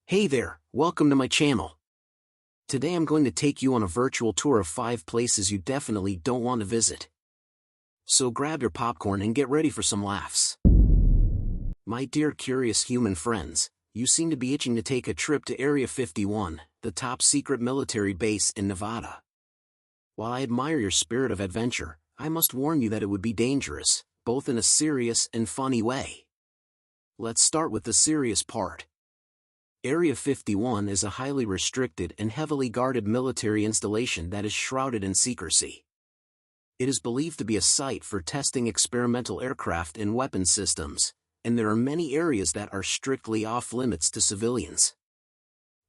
Hey there, welcome to my channel. Today I'm going to take you on a virtual tour of 5 places you definitely don't want to visit. So grab your popcorn and get ready for some laughs. My dear curious human friends, you seem to be itching to take a trip to Area 51, the top secret military base in Nevada. While I admire your spirit of adventure, I must warn you that it would be dangerous, both in a serious and funny way. Let's start with the serious part. Area 51 is a highly restricted and heavily guarded military installation that is shrouded in secrecy. It is believed to be a site for testing experimental aircraft and weapons systems, and there are many areas that are strictly off-limits to civilians.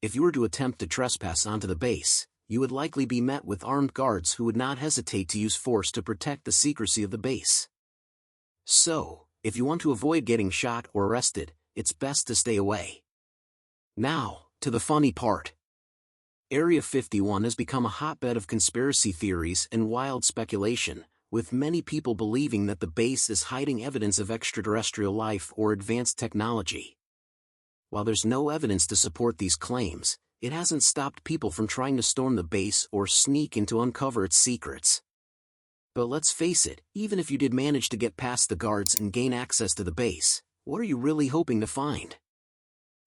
If you were to attempt to trespass onto the base, you would likely be met with armed guards who would not hesitate to use force to protect the secrecy of the base. So, if you want to avoid getting shot or arrested, it's best to stay away. Now, to the funny part. Area 51 has become a hotbed of conspiracy theories and wild speculation, with many people believing that the base is hiding evidence of extraterrestrial life or advanced technology. While there's no evidence to support these claims, it hasn't stopped people from trying to storm the base or sneak in to uncover its secrets. But let's face it, even if you did manage to get past the guards and gain access to the base, what are you really hoping to find?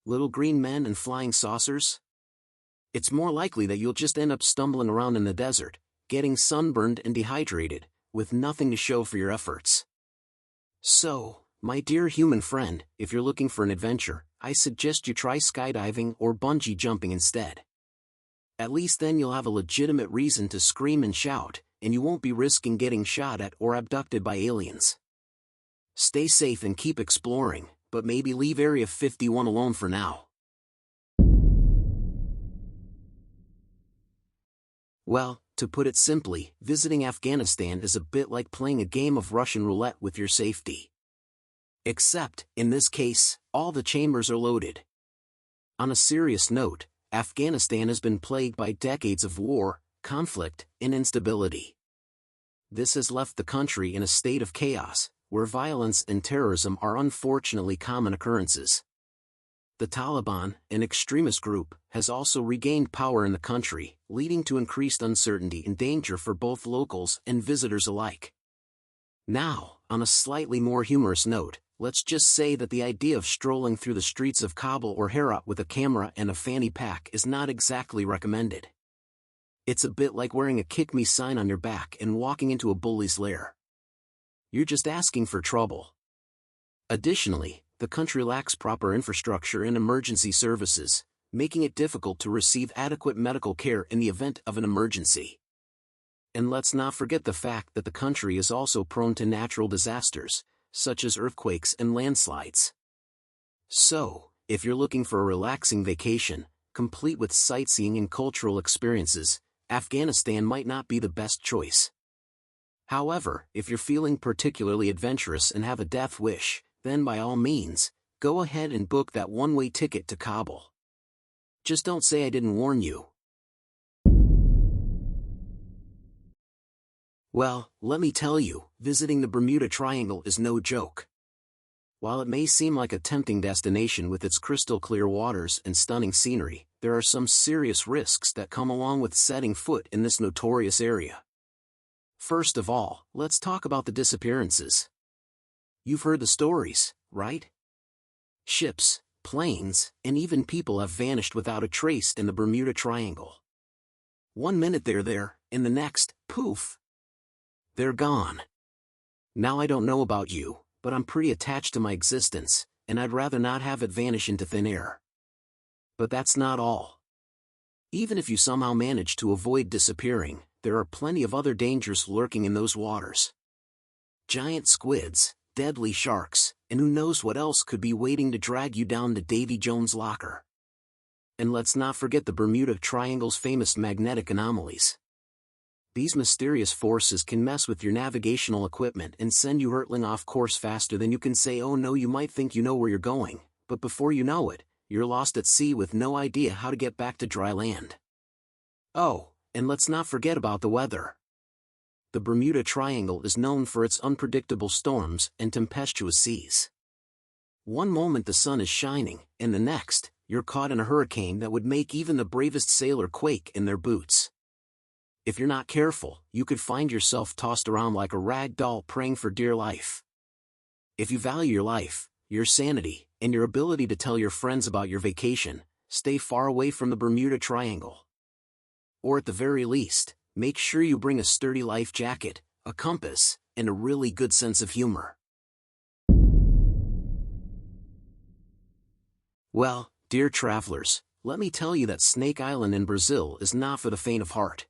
Little green men and flying saucers? It's more likely that you'll just end up stumbling around in the desert, getting sunburned and dehydrated, with nothing to show for your efforts. So, my dear human friend, if you're looking for an adventure, I suggest you try skydiving or bungee jumping instead. At least then you'll have a legitimate reason to scream and shout, and you won't be risking getting shot at or abducted by aliens. Stay safe and keep exploring, but maybe leave Area 51 alone for now. Well, to put it simply, visiting Afghanistan is a bit like playing a game of Russian roulette with your safety. Except, in this case, all the chambers are loaded. On a serious note, Afghanistan has been plagued by decades of war, conflict, and instability. This has left the country in a state of chaos, where violence and terrorism are unfortunately common occurrences. The Taliban, an extremist group, has also regained power in the country, leading to increased uncertainty and danger for both locals and visitors alike. Now, on a slightly more humorous note, let's just say that the idea of strolling through the streets of Kabul or Herat with a camera and a fanny pack is not exactly recommended. It's a bit like wearing a "kick me" sign on your back and walking into a bully's lair. You're just asking for trouble. Additionally, the country lacks proper infrastructure and emergency services, making it difficult to receive adequate medical care in the event of an emergency. And let's not forget the fact that the country is also prone to natural disasters, such as earthquakes and landslides. So, if you're looking for a relaxing vacation, complete with sightseeing and cultural experiences, Afghanistan might not be the best choice. However, if you're feeling particularly adventurous and have a death wish, then by all means, go ahead and book that one-way ticket to Kabul. Just don't say I didn't warn you. Well, let me tell you, visiting the Bermuda Triangle is no joke. While it may seem like a tempting destination with its crystal-clear waters and stunning scenery, there are some serious risks that come along with setting foot in this notorious area. First of all, let's talk about the disappearances. You've heard the stories, right? Ships, planes, and even people have vanished without a trace in the Bermuda Triangle. One minute they're there, and the next, poof! They're gone. Now I don't know about you, but I'm pretty attached to my existence, and I'd rather not have it vanish into thin air. But that's not all. Even if you somehow manage to avoid disappearing, there are plenty of other dangers lurking in those waters. Giant squids, deadly sharks, and who knows what else could be waiting to drag you down to Davy Jones' locker. And let's not forget the Bermuda Triangle's famous magnetic anomalies. These mysterious forces can mess with your navigational equipment and send you hurtling off course faster than you can say oh no. You might think you know where you're going, but before you know it, you're lost at sea with no idea how to get back to dry land. Oh, and let's not forget about the weather. The Bermuda Triangle is known for its unpredictable storms and tempestuous seas. One moment the sun is shining, and the next, you're caught in a hurricane that would make even the bravest sailor quake in their boots. If you're not careful, you could find yourself tossed around like a rag doll praying for dear life. If you value your life, your sanity, and your ability to tell your friends about your vacation, stay far away from the Bermuda Triangle. Or at the very least, make sure you bring a sturdy life jacket, a compass, and a really good sense of humor. Well, dear travelers, let me tell you that Snake Island in Brazil is not for the faint of heart.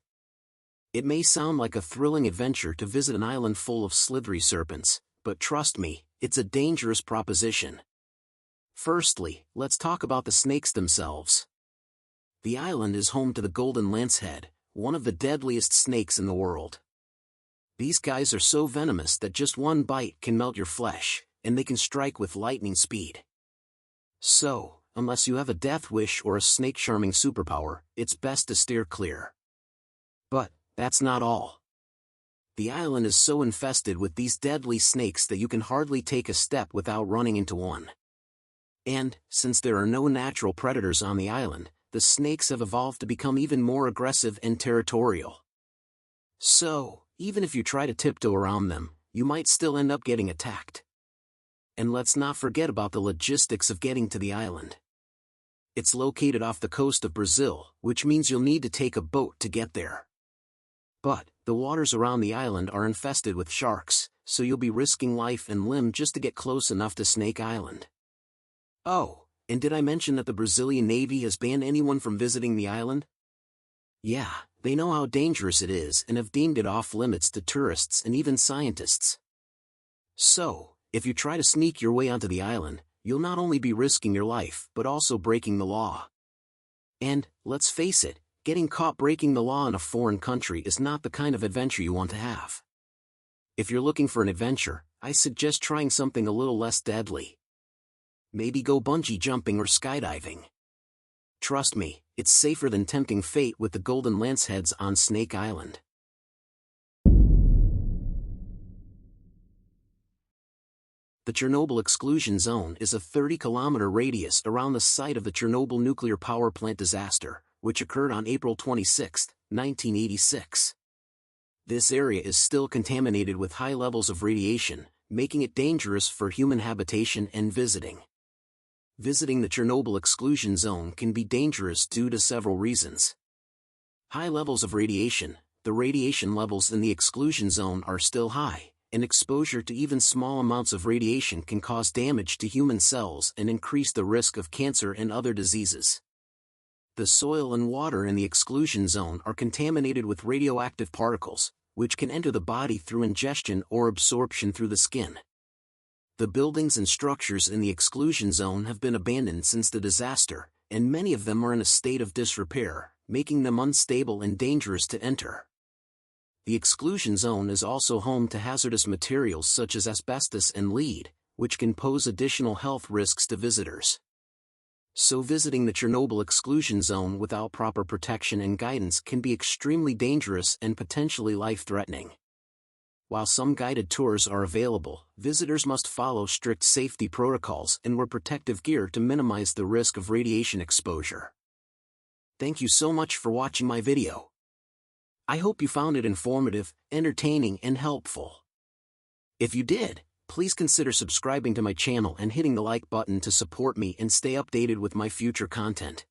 It may sound like a thrilling adventure to visit an island full of slithery serpents, but trust me, it's a dangerous proposition. Firstly, let's talk about the snakes themselves. The island is home to the golden lancehead, one of the deadliest snakes in the world. These guys are so venomous that just one bite can melt your flesh, and they can strike with lightning speed. So, unless you have a death wish or a snake-charming superpower, it's best to steer clear. But that's not all. The island is so infested with these deadly snakes that you can hardly take a step without running into one. And, since there are no natural predators on the island, the snakes have evolved to become even more aggressive and territorial. So, even if you try to tiptoe around them, you might still end up getting attacked. And let's not forget about the logistics of getting to the island. It's located off the coast of Brazil, which means you'll need to take a boat to get there. But, the waters around the island are infested with sharks, so you'll be risking life and limb just to get close enough to Snake Island. Oh, and did I mention that the Brazilian Navy has banned anyone from visiting the island? Yeah, they know how dangerous it is and have deemed it off limits to tourists and even scientists. So, if you try to sneak your way onto the island, you'll not only be risking your life but also breaking the law. And, let's face it, getting caught breaking the law in a foreign country is not the kind of adventure you want to have. If you're looking for an adventure, I suggest trying something a little less deadly. Maybe go bungee jumping or skydiving. Trust me, it's safer than tempting fate with the golden lanceheads on Snake Island. The Chernobyl exclusion zone is a 30-kilometer radius around the site of the Chernobyl nuclear power plant disaster, which occurred on April 26, 1986. This area is still contaminated with high levels of radiation, making it dangerous for human habitation and visiting. Visiting the Chernobyl exclusion zone can be dangerous due to several reasons. High levels of radiation. The radiation levels in the exclusion zone are still high, and exposure to even small amounts of radiation can cause damage to human cells and increase the risk of cancer and other diseases. The soil and water in the exclusion zone are contaminated with radioactive particles, which can enter the body through ingestion or absorption through the skin. The buildings and structures in the exclusion zone have been abandoned since the disaster, and many of them are in a state of disrepair, making them unstable and dangerous to enter. The exclusion zone is also home to hazardous materials such as asbestos and lead, which can pose additional health risks to visitors. So visiting the Chernobyl exclusion zone without proper protection and guidance can be extremely dangerous and potentially life-threatening. While some guided tours are available, visitors must follow strict safety protocols and wear protective gear to minimize the risk of radiation exposure. Thank you so much for watching my video. I hope you found it informative, entertaining, and helpful. If you did, please consider subscribing to my channel and hitting the like button to support me and stay updated with my future content.